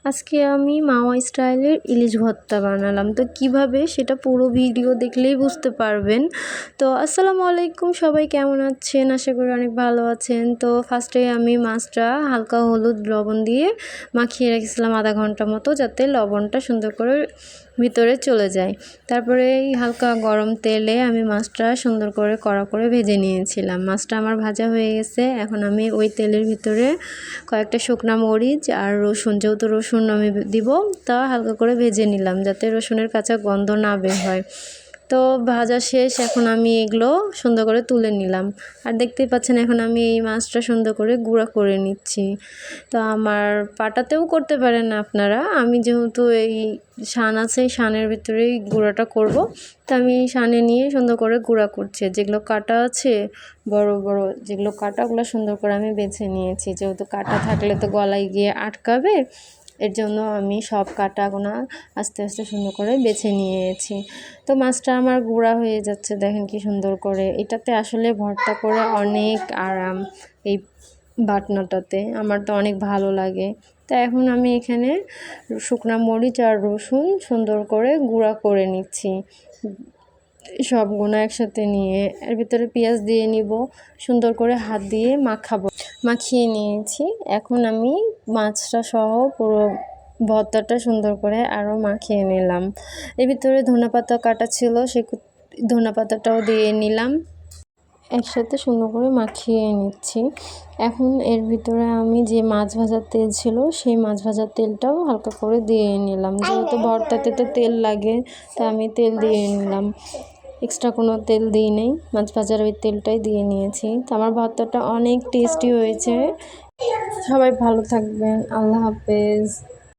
আজকে আমি মাওয়া স্টাইলের ইলিশ ভর্তা বানালাম। তো কিভাবে সেটা পুরো ভিডিও দেখলেই বুঝতে পারবেন। তো আসসালামু আলাইকুম, সবাই কেমন আছেন? আশা করি অনেক ভালো আছেন। তো ফার্স্টে আমি মাছটা হালকা হলুদ লবণ দিয়ে মাখিয়ে রেখেছিলাম আধা ঘন্টা মতো, যাতে লবণটা সুন্দর করে ভিতরে চলে যায়। তারপরে হালকা গরম তেলে আমি মাছটা সুন্দর করে কড়া করে ভেজে নিয়েছিলাম। মাছটা আমার ভাজা হয়ে গেছে। এখন আমি ওই তেলের ভিতরে কয়েকটা শুকনা মরিচ আর রসুন, যেহেতু রসুন আমি দিব, তা হালকা করে ভেজে নিলাম যাতে রসুনের কাঁচা গন্ধ না বের হয়। তো ভাজা শেষ, এখন আমি এগুলো সুন্দর করে তুলে নিলাম। আর দেখতেই পাচ্ছেন এখন আমি এই মাছটা সুন্দর করে গুঁড়া করে নিচ্ছি। তো আমার পাটাতেও করতে পারেন আপনারা, আমি যেহেতু এই শান আছে, এই শানের ভিতরেই গুঁড়াটা করব। তো আমি শানে নিয়ে সুন্দর করে গুঁড়া করছি। যেগুলো কাটা আছে বড় বড় যেগুলো কাটা, ওগুলো সুন্দর করে আমি বেছে নিয়েছি, যেহেতু কাটা থাকলে তো গলায় গিয়ে আটকাবে। এর জন্য আমি সব কাটাগুনা আস্তে আস্তে সুন্দর করে বেছে নিয়েছি। তো মাছটা আমার গুঁড়া হয়ে যাচ্ছে, দেখেন কি সুন্দর করে। এটাতে আসলে ভর্তা করে অনেক আরাম, এই বাটনাটাতে আমার তো অনেক ভালো লাগে। তো এখন আমি এখানে শুকনা মরিচ আর রসুন সুন্দর করে গুঁড়া করে নিচ্ছি, সবগুলো একসাথে নিয়ে এর ভিতরে পেঁয়াজ দিয়ে নিব, সুন্দর করে হাত দিয়ে মাখিয়ে নিয়েছি। এখন আমি মাছটা সহ পুরো ভর্তাটা সুন্দর করে আরও মাখিয়ে নিলাম। এর ভিতরে ধনেপাতা কাটা ছিল, সে ধনেপাতাটাও দিয়ে নিলাম, একসাথে সুন্দর করে মাখিয়ে নিচ্ছি। এখন এর ভিতরে আমি যে মাছ ভাজার তেল ছিল, সেই মাছ ভাজার তেলটাও হালকা করে দিয়ে নিলাম। যেহেতু ভর্তাতে তো তেল লাগে, তা আমি তেল দিয়ে নিলাম, এক্সট্রা কোনো তেল দিই নেই, মাছ ভাজার ওই তেলটাই দিয়ে নিয়েছি। তো আমার ভর্তাটা অনেক টেস্টি হয়েছে। সবাই ভালো থাকবেন, আল্লাহ হাফেজ।